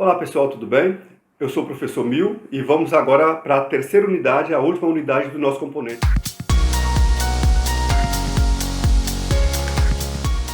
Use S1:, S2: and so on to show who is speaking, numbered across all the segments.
S1: Olá pessoal, tudo bem? Eu sou o professor Mil e vamos agora para a terceira unidade, a última unidade do nosso componente.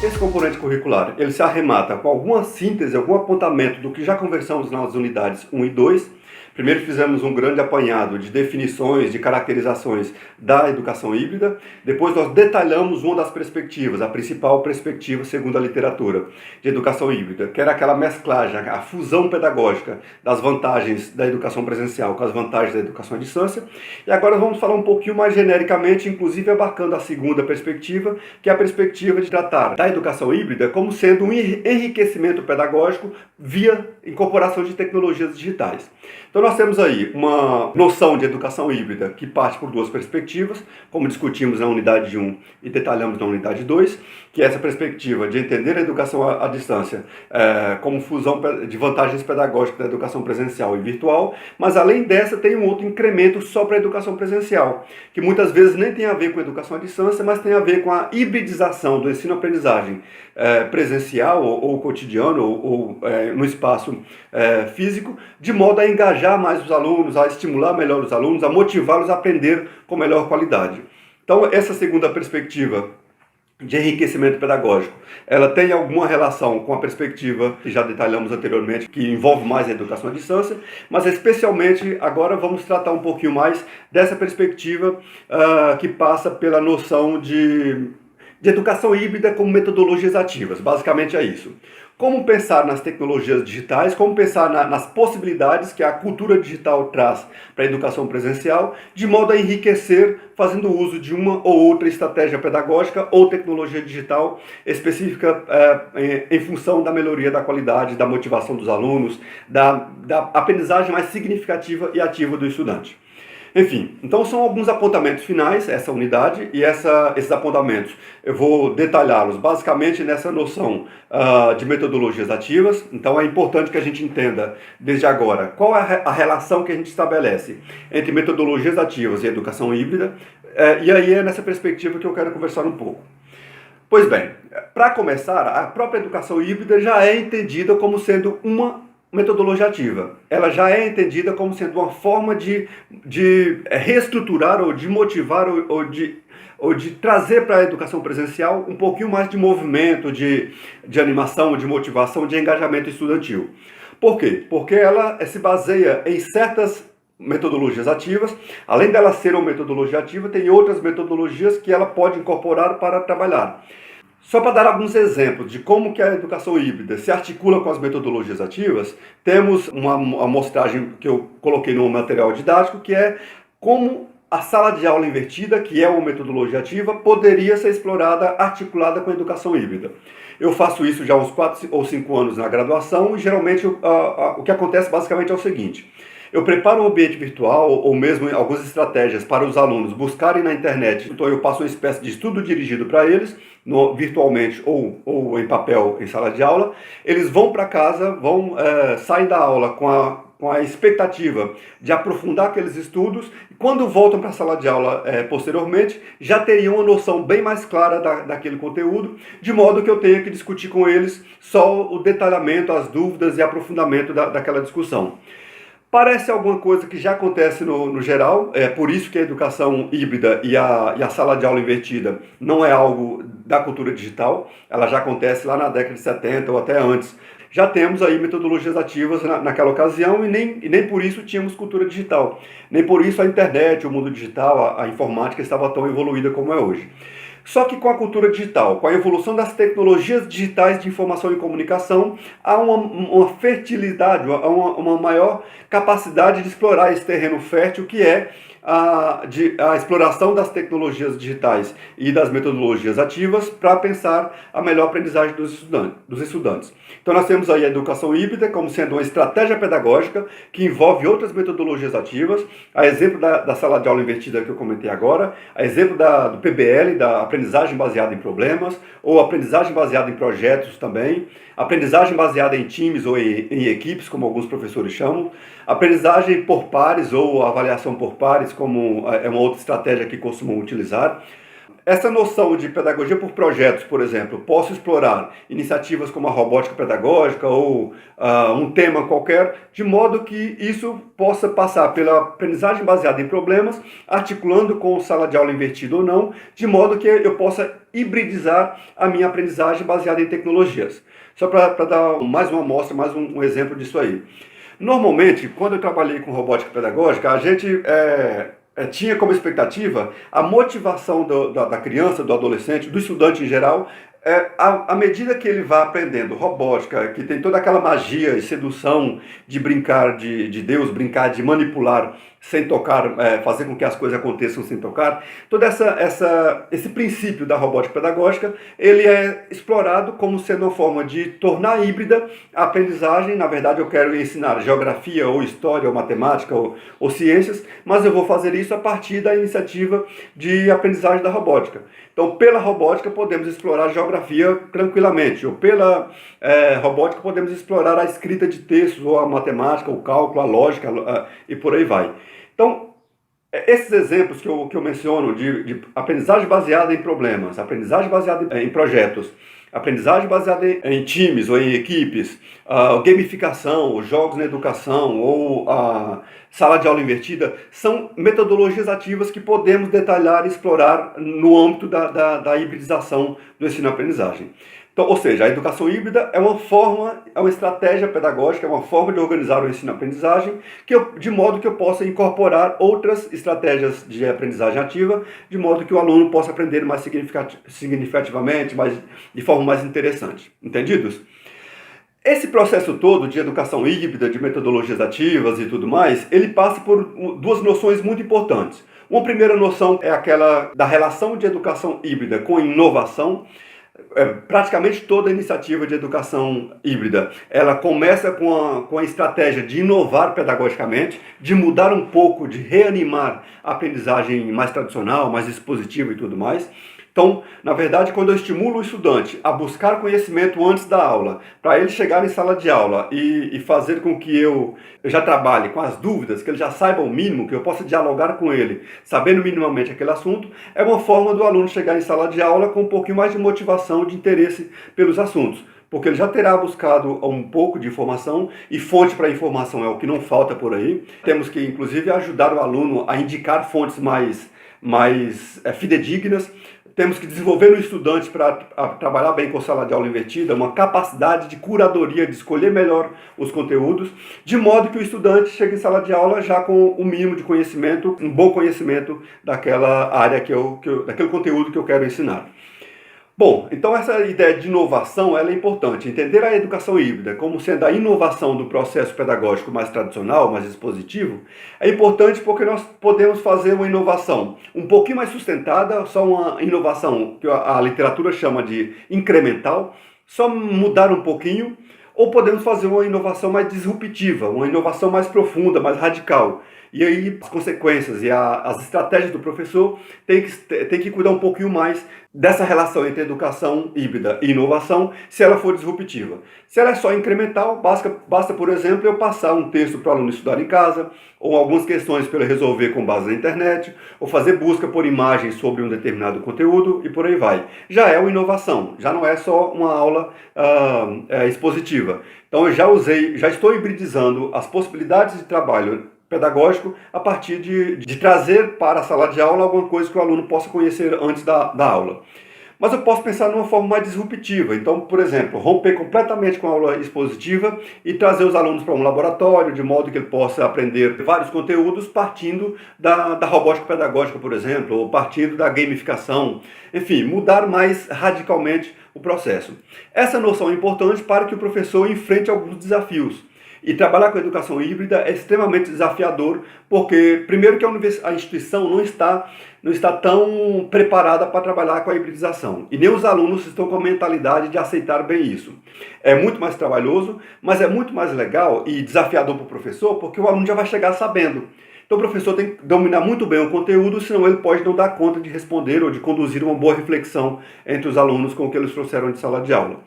S1: Esse componente curricular, ele se arremata com alguma síntese, algum apontamento do que já conversamos nas unidades 1 e 2. Primeiro fizemos um grande apanhado de definições, de caracterizações da educação híbrida. Depois nós detalhamos uma das perspectivas, a principal perspectiva segundo a literatura de educação híbrida, que era aquela mesclagem, a fusão pedagógica das vantagens da educação presencial com as vantagens da educação à distância. E agora vamos falar um pouquinho mais genericamente, inclusive abarcando a segunda perspectiva, que é a perspectiva de tratar da educação híbrida como sendo um enriquecimento pedagógico via incorporação de tecnologias digitais. Então nós temos aí uma noção de educação híbrida que parte por duas perspectivas, como discutimos na unidade 1 e detalhamos na unidade 2, que é essa perspectiva de entender a educação à distância como fusão de vantagens pedagógicas da educação presencial e virtual, mas além dessa tem um outro incremento só para a educação presencial, que muitas vezes nem tem a ver com a educação à distância, mas tem a ver com a hibridização do ensino-aprendizagem presencial ou cotidiano ou no espaço físico, de modo a engajar mais os alunos, a estimular melhor os alunos, a motivá-los a aprender com melhor qualidade. Então, essa segunda perspectiva de enriquecimento pedagógico, ela tem alguma relação com a perspectiva que já detalhamos anteriormente, que envolve mais a educação à distância, mas especialmente agora vamos tratar um pouquinho mais dessa perspectiva que passa pela noção de educação híbrida como metodologias ativas. Basicamente é isso. Como pensar nas tecnologias digitais, como pensar nas possibilidades que a cultura digital traz para a educação presencial, de modo a enriquecer, fazendo uso de uma ou outra estratégia pedagógica ou tecnologia digital específica em função da melhoria da qualidade, da motivação dos alunos, da aprendizagem mais significativa e ativa do estudante. Enfim, então são alguns apontamentos finais, essa unidade, e esses apontamentos eu vou detalhá-los basicamente nessa noção de metodologias ativas. Então é importante que a gente entenda desde agora qual é a relação que a gente estabelece entre metodologias ativas e educação híbrida, e aí é nessa perspectiva que eu quero conversar um pouco. Pois bem, para começar, a própria educação híbrida já é entendida como sendo uma metodologia ativa. Ela já é entendida como sendo uma forma de reestruturar ou de motivar ou de trazer para a educação presencial um pouquinho mais de movimento, de animação, de motivação, de engajamento estudantil. Por quê? Porque ela se baseia em certas metodologias ativas. Além dela ser uma metodologia ativa, tem outras metodologias que ela pode incorporar para trabalhar. Só para dar alguns exemplos de como que a educação híbrida se articula com as metodologias ativas, temos uma amostragem que eu coloquei no material didático, que é como a sala de aula invertida, que é uma metodologia ativa, poderia ser explorada, articulada com a educação híbrida. Eu faço isso já há uns 4 ou 5 anos na graduação e geralmente o que acontece basicamente é o seguinte: eu preparo um ambiente virtual ou mesmo algumas estratégias para os alunos buscarem na internet. Então eu passo uma espécie de estudo dirigido para eles, virtualmente ou em papel em sala de aula. Eles vão para casa, saem da aula com a expectativa de aprofundar aqueles estudos, e quando voltam para a sala de aula posteriormente, já teriam uma noção bem mais clara daquele conteúdo, de modo que eu tenha que discutir com eles só o detalhamento, as dúvidas e aprofundamento daquela discussão. Parece alguma coisa que já acontece no geral, é por isso que a educação híbrida e a sala de aula invertida não é algo da cultura digital, ela já acontece lá na década de 70 ou até antes. Já temos aí metodologias ativas naquela ocasião e nem por isso tínhamos cultura digital, nem por isso a internet, o mundo digital, a informática estava tão evoluída como é hoje. Só que com a cultura digital, com a evolução das tecnologias digitais de informação e comunicação, há uma fertilidade, uma maior capacidade de explorar esse terreno fértil que é a exploração das tecnologias digitais e das metodologias ativas para pensar a melhor aprendizagem dos estudantes. Então nós temos aí a educação híbrida como sendo uma estratégia pedagógica que envolve outras metodologias ativas, a exemplo da sala de aula invertida que eu comentei agora, a exemplo do PBL, da aprendizagem baseada em problemas, ou aprendizagem baseada em projetos também, aprendizagem baseada em times ou em equipes, como alguns professores chamam, aprendizagem por pares ou avaliação por pares, como é uma outra estratégia que costumam utilizar. essa noção de pedagogia por projetos, por exemplo, posso explorar iniciativas como a robótica pedagógica ou um tema qualquer, de modo que isso possa passar pela aprendizagem baseada em problemas, articulando com sala de aula invertida ou não, de modo que eu possa hibridizar a minha aprendizagem baseada em tecnologias. Só para dar mais uma amostra, mais um exemplo disso aí. Normalmente, quando eu trabalhei com robótica pedagógica, a gente tinha como expectativa a motivação da criança, do adolescente, do estudante em geral, à medida que ele vai aprendendo robótica, que tem toda aquela magia e sedução de brincar de Deus, brincar de manipular sem tocar, fazer com que as coisas aconteçam sem tocar, todo esse princípio da robótica pedagógica, ele é explorado como sendo uma forma de tornar híbrida a aprendizagem. Na verdade, eu quero ensinar geografia, ou história, ou matemática, ou ciências, mas eu vou fazer isso a partir da iniciativa de aprendizagem da robótica. Então, pela robótica, podemos explorar geografia tranquilamente, ou pela robótica, podemos explorar a escrita de textos, ou a matemática, o cálculo, a lógica, e por aí vai. Então, esses exemplos que eu menciono de aprendizagem baseada em problemas, aprendizagem baseada em projetos, aprendizagem baseada em times ou em equipes, gamificação, jogos na educação ou sala de aula invertida, são metodologias ativas que podemos detalhar e explorar no âmbito da hibridização do ensino-aprendizagem. Então, ou seja, a educação híbrida é uma estratégia pedagógica, é uma forma de organizar o ensino-aprendizagem, de modo que eu possa incorporar outras estratégias de aprendizagem ativa, de modo que o aluno possa aprender mais significativamente, de forma mais interessante. Entendidos? Esse processo todo de educação híbrida, de metodologias ativas e tudo mais, ele passa por duas noções muito importantes. Uma primeira noção é aquela da relação de educação híbrida com inovação. Praticamente toda iniciativa de educação híbrida, ela começa com a estratégia de inovar pedagogicamente, de mudar um pouco, de reanimar a aprendizagem mais tradicional, mais expositiva e tudo mais. Então, na verdade, quando eu estimulo o estudante a buscar conhecimento antes da aula, para ele chegar em sala de aula e fazer com que eu já trabalhe com as dúvidas, que ele já saiba o mínimo, que eu possa dialogar com ele, sabendo minimamente aquele assunto, é uma forma do aluno chegar em sala de aula com um pouquinho mais de motivação, de interesse pelos assuntos, porque ele já terá buscado um pouco de informação, e fonte para informação é o que não falta por aí. Temos que, inclusive, ajudar o aluno a indicar fontes mais fidedignas. Temos que desenvolver no estudante, para trabalhar bem com sala de aula invertida, uma capacidade de curadoria, de escolher melhor os conteúdos, de modo que o estudante chegue em sala de aula já com o mínimo de conhecimento, um bom conhecimento daquela área, daquele conteúdo que eu quero ensinar. Bom, então essa ideia de inovação ela é importante. Entender a educação híbrida como sendo a inovação do processo pedagógico mais tradicional, mais expositivo, é importante porque nós podemos fazer uma inovação um pouquinho mais sustentada, só uma inovação que a literatura chama de incremental, só mudar um pouquinho, ou podemos fazer uma inovação mais disruptiva, uma inovação mais profunda, mais radical. E aí as consequências e as estratégias do professor tem que cuidar um pouquinho mais dessa relação entre educação híbrida e inovação, se ela for disruptiva. Se ela é só incremental, basta, por exemplo, eu passar um texto para o aluno estudar em casa, ou algumas questões para ele resolver com base na internet, ou fazer busca por imagens sobre um determinado conteúdo, e por aí vai. Já é uma inovação, já não é só uma aula expositiva. Então eu já estou hibridizando as possibilidades de trabalho pedagógico a partir de trazer para a sala de aula alguma coisa que o aluno possa conhecer antes da aula. Mas eu posso pensar numa forma mais disruptiva. Então, por exemplo, romper completamente com a aula expositiva e trazer os alunos para um laboratório, de modo que ele possa aprender vários conteúdos partindo da robótica pedagógica, por exemplo, ou partindo da gamificação. Enfim, mudar mais radicalmente o processo. Essa noção é importante para que o professor enfrente alguns desafios. E trabalhar com a educação híbrida é extremamente desafiador, porque, primeiro, que a instituição não está tão preparada para trabalhar com a hibridização. E nem os alunos estão com a mentalidade de aceitar bem isso. É muito mais trabalhoso, mas é muito mais legal e desafiador para o professor, porque o aluno já vai chegar sabendo. Então o professor tem que dominar muito bem o conteúdo, senão ele pode não dar conta de responder ou de conduzir uma boa reflexão entre os alunos com o que eles trouxeram de sala de aula.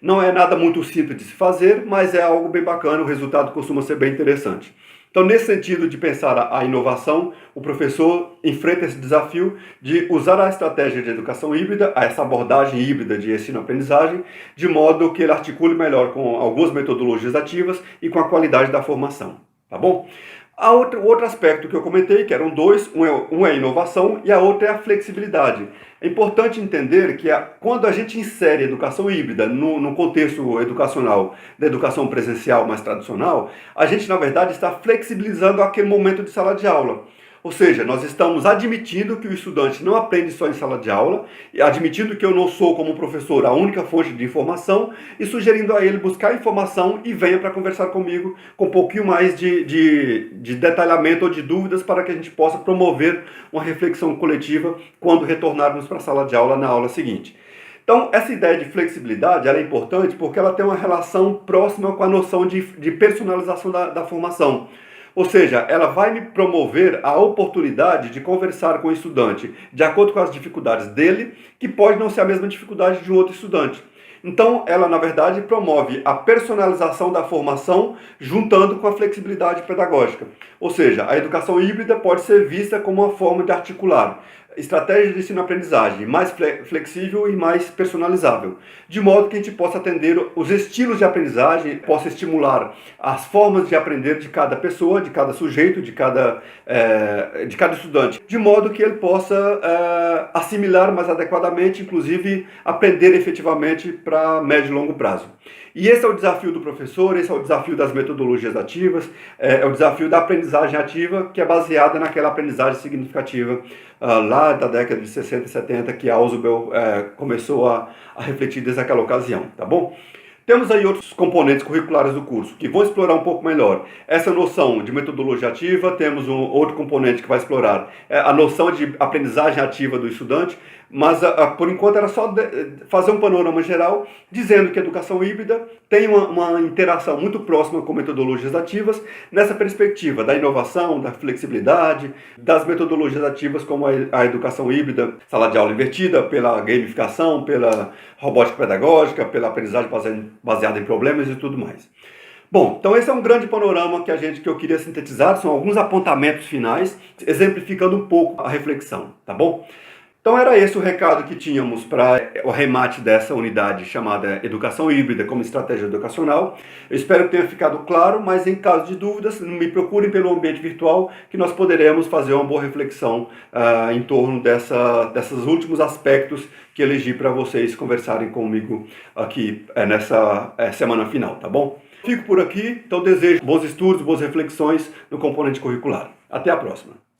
S1: Não é nada muito simples de se fazer, mas é algo bem bacana, o resultado costuma ser bem interessante. Então, nesse sentido de pensar a inovação, o professor enfrenta esse desafio de usar a estratégia de educação híbrida, essa abordagem híbrida de ensino-aprendizagem, de modo que ele articule melhor com algumas metodologias ativas e com a qualidade da formação. Tá bom? O outro aspecto que eu comentei, que eram dois, um é a inovação e a outra é a flexibilidade. É importante entender que quando a gente insere educação híbrida no contexto educacional da educação presencial mais tradicional, a gente, na verdade, está flexibilizando aquele momento de sala de aula. Ou seja, nós estamos admitindo que o estudante não aprende só em sala de aula, admitindo que eu não sou, como professor, a única fonte de informação e sugerindo a ele buscar informação e venha para conversar comigo com um pouquinho mais de detalhamento ou de dúvidas para que a gente possa promover uma reflexão coletiva quando retornarmos para a sala de aula na aula seguinte. Então, essa ideia de flexibilidade ela é importante porque ela tem uma relação próxima com a noção de personalização da formação. Ou seja, ela vai me promover a oportunidade de conversar com o estudante de acordo com as dificuldades dele, que pode não ser a mesma dificuldade de um outro estudante. Então, ela, na verdade, promove a personalização da formação juntando com a flexibilidade pedagógica. Ou seja, a educação híbrida pode ser vista como uma forma de articular estratégia de ensino-aprendizagem mais flexível e mais personalizável, de modo que a gente possa atender os estilos de aprendizagem, possa estimular as formas de aprender de cada pessoa, de cada sujeito, de cada estudante, de modo que ele possa assimilar mais adequadamente, inclusive aprender efetivamente para médio e longo prazo. E esse é o desafio do professor, esse é o desafio das metodologias ativas, é o desafio da aprendizagem ativa, que é baseada naquela aprendizagem significativa lá da década de 60 e 70, que Ausubel começou a refletir desde aquela ocasião, tá bom? Temos aí outros componentes curriculares do curso que vão explorar um pouco melhor essa noção de metodologia ativa. Temos um outro componente que vai explorar a noção de aprendizagem ativa do estudante, mas por enquanto era só fazer um panorama geral dizendo que a educação híbrida tem uma interação muito próxima com metodologias ativas nessa perspectiva da inovação, da flexibilidade, das metodologias ativas como a educação híbrida, sala de aula invertida, pela gamificação, pela robótica pedagógica, pela aprendizagem baseada em problemas e tudo mais. Bom, então esse é um grande panorama que eu queria sintetizar, são alguns apontamentos finais, exemplificando um pouco a reflexão, tá bom? Então era esse o recado que tínhamos para o remate dessa unidade chamada Educação Híbrida como Estratégia Educacional. Eu espero que tenha ficado claro, mas em caso de dúvidas, me procurem pelo ambiente virtual que nós poderemos fazer uma boa reflexão em torno desses últimos aspectos que elegi para vocês conversarem comigo aqui nessa semana final, tá bom? Fico por aqui, então desejo bons estudos, boas reflexões no componente curricular. Até a próxima!